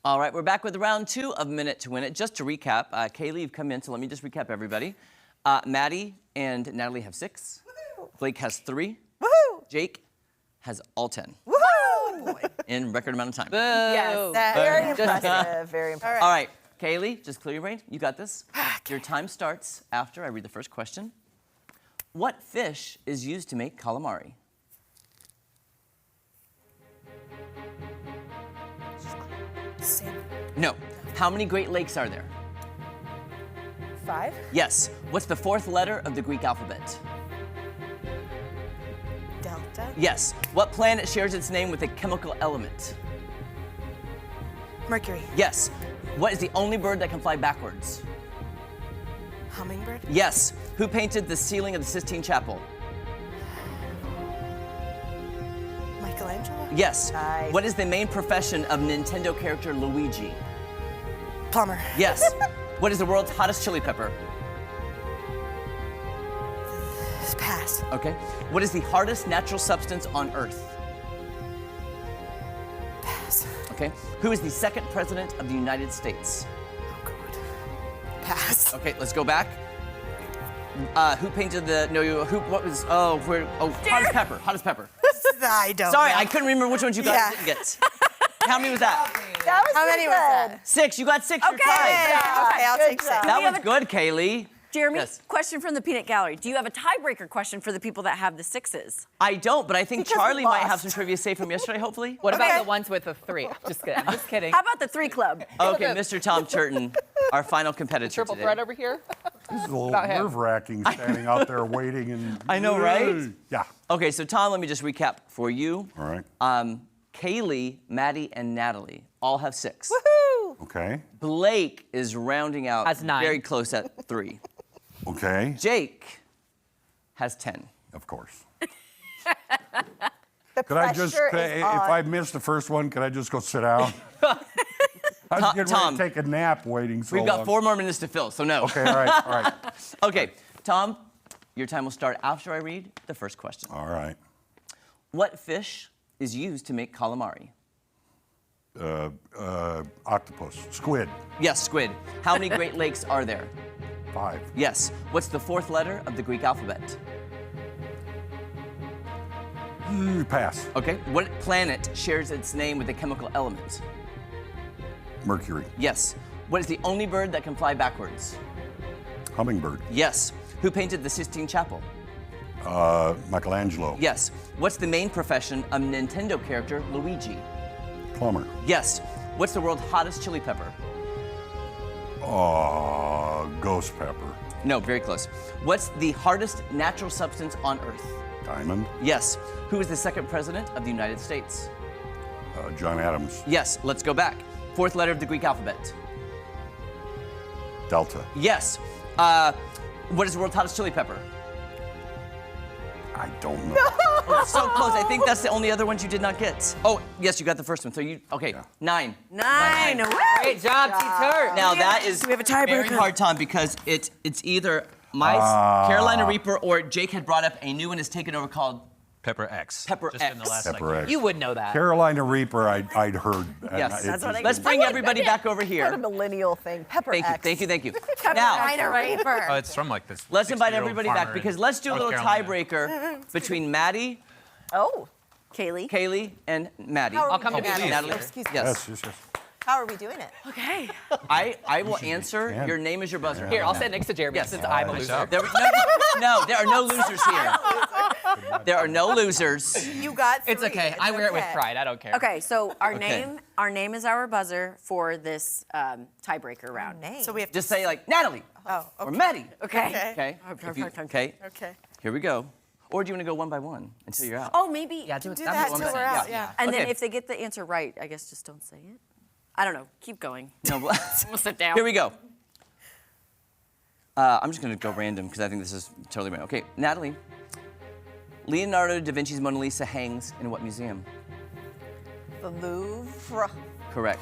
All right, we're back with round 2 of Minute to Win It. Just to recap, Kaylee, you've come in, so let me just recap everybody. Maddie and Natalie have 6. Woo-hoo. Blake has 3. Woohoo! Jake has all 10. Woohoo! In record amount of time. Yes, very impressive. Very impressive. All right, Kaylee, just clear your brain. You got this. Your time starts after I read the first question. What fish is used to make calamari? Salmon. No. How many Great Lakes are there? 5. Yes. What's the 4th letter of the Greek alphabet? Delta. Yes. What planet shares its name with a chemical element? Mercury. Yes. What is the only bird that can fly backwards? Hummingbird. Yes. Who painted the ceiling of the Sistine Chapel? Michelangelo. Yes. Nice. What is the main profession of Nintendo character Luigi? Plumber. Yes. What is the world's hottest chili pepper? Pass. Okay. What is the hardest natural substance on Earth? Pass. Okay. Who is the 2nd president of the United States? Oh, God. Pass. Okay, let's go back. Who painted the, hottest pepper, hottest pepper. I don't Sorry, know. I couldn't remember which ones you guys didn't get. How many was that? That was How many was that? 6, you got 6, you're Okay, tied. okay, I'll take 6. That was good, Kaylee. Jeremy, Yes. question from the Peanut Gallery. Do you have a tiebreaker question for the people that have the 6s? I don't, but I think Because we Charlie might have lost. some trivia saved from yesterday, hopefully. What Okay. about the ones with the 3? Just kidding. I'm just kidding. How about the 3 club? Okay, Mr. Tom Turton, our final competitor Triple today. threat over here. This is a little About him. nerve-wracking standing out there waiting and... I know, right? Yeah. Okay, so Tom, let me just recap for you. All right. Kaylee, Maddie, and Natalie all have 6. Woohoo! Okay. Blake is rounding out Has 9. very close at 3. Okay. Jake has 10. Of course. The Could I just, pressure is if on. I missed the first one, could I just go sit down? I was getting Tom, ready to take a nap waiting so We've got long. 4 more minutes to fill, so no. Okay, all right, all right. Okay, Tom, your time will start after I read the first question. All right. What fish is used to make calamari? Octopus. Squid. Yes, squid. How many Great Lakes are there? 5. Yes. What's the 4th letter of the Greek alphabet? Pass. Okay. What planet shares its name with a chemical element? Mercury. Yes. What is the only bird that can fly backwards? Hummingbird. Yes. Who painted the Sistine Chapel? Michelangelo. Yes. What's the main profession of Nintendo character Luigi? Plumber. Yes. What's the world's hottest chili pepper? Ghost pepper. No, very close. What's the hardest natural substance on Earth? Diamond. Yes. Who is the 2nd president of the United States? John Adams. Yes. Let's go back. 4th letter of the Greek alphabet. Delta. Yes. What is the world's hottest chili pepper? I don't know. Oh, so close. I think that's the only other ones you did not get. Oh, yes, you got the first one. So you, okay, 9. 9. Woo! Great job, T-Tur. Now that is We have a tiebreaker. very hard, Tom, because it's either my Carolina Reaper or Jake had brought up a new one has taken over called Pepper X. Pepper Just in the X. last, Pepper X. You would know that. Carolina Reaper, I'd heard. and Yes. it That's what just- I- Let's bring everybody back over What a here. millennial thing. Pepper Thank you, X. thank you, thank you. Now, Oh, it's from like this. let's invite 60-year-old everybody back farmer because in let's do a North little Carolina. tiebreaker between Maddie, Oh. Kaylee. Kaylee, and Maddie. How are I'll we come to doing Maddie. it? Natalie. Excuse me. Yes. Yes, yes, yes. How are we doing it? Okay. I will answer. can. Your name is your buzzer. Here, I'll sit next to Jeremy Yes. since I'm a Nice loser. job. There are no losers here. There are no losers. You got 3. It's okay. I wear it with pride. I don't care. Okay, so our Okay. name is our buzzer for this tiebreaker round. Name. So we have Just say like Natalie Oh, or okay. Maddie. Okay. Okay. If you- okay. Okay. Here we go. Or do you want to go one by one until you're out? Oh, maybe. Yeah, do it. Do That'd that be till one we're percent. out. Yeah. And then Okay. if they get the answer right, I guess just don't say it. I don't know. Keep going. No, We'll sit down. here we go. I'm just going to go random because I think this is totally random. Okay, Natalie. Leonardo da Vinci's Mona Lisa hangs in what museum? The Louvre. Correct.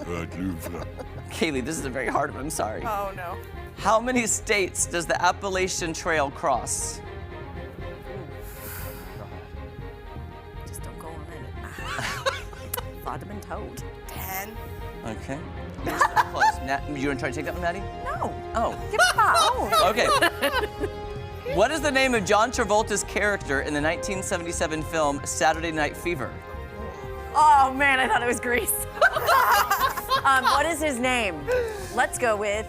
Very good, Louvre. Kaylee, this is a very hard one. I'm sorry. Oh no. How many states does the Appalachian Trail cross? Just don't go on it. Vitamin toad. 10. Okay. You're so close. You want to try to take that one, Maddie? No. Oh. Give it back. Oh. Okay. What is the name of John Travolta's character in the 1977 film Saturday Night Fever? Oh man, I thought it was Grease. What is his name? Let's go with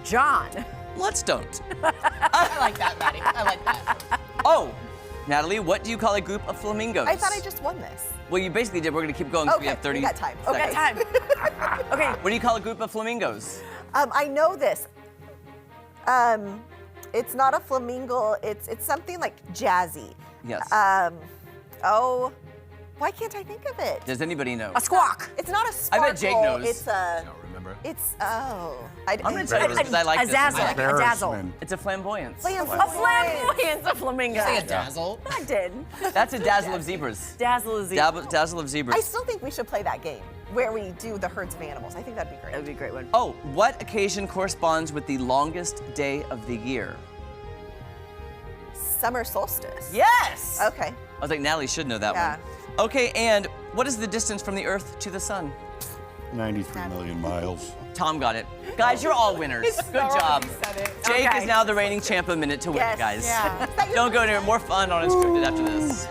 John. Let's don't. I like that, Maddie. I like that. Oh, Natalie, what do you call a group of flamingos? I thought I just won this. Well, you basically did. We're going to keep going because we Okay, have 30 we got time. seconds. Okay. Time. Okay. What do you call a group of flamingos? I know this. It's not a flamingo. It's something like jazzy. Yes. Oh, why can't I think of it? Does anybody know? A squawk. It's not a I sparkle. bet Jake knows. It's a. I don't remember. It's I'm I'm going to tell you this because I like a this. dazzle. A dazzle. Embarrassment. It's a flamboyance. A flamboyance of flamingos. Say a dazzle. I did. That's a dazzle of zebras. Dazzle is the. Dazzle of zebras. I still think we should play that game where we do the herds of animals. I think that'd be great. That would be a great one. Oh, what occasion corresponds with the longest day of the year? Summer solstice. Yes! Okay. I was like, Natalie should know that Yeah. one. Okay, and what is the distance from the Earth to the Sun? 93 million miles. Tom got it. Guys, you're all winners. Good job. Jake Okay. is now the reigning champ of Minute to Win it, Yes. guys. Yeah. Don't go anywhere. More fun on Unscripted after this.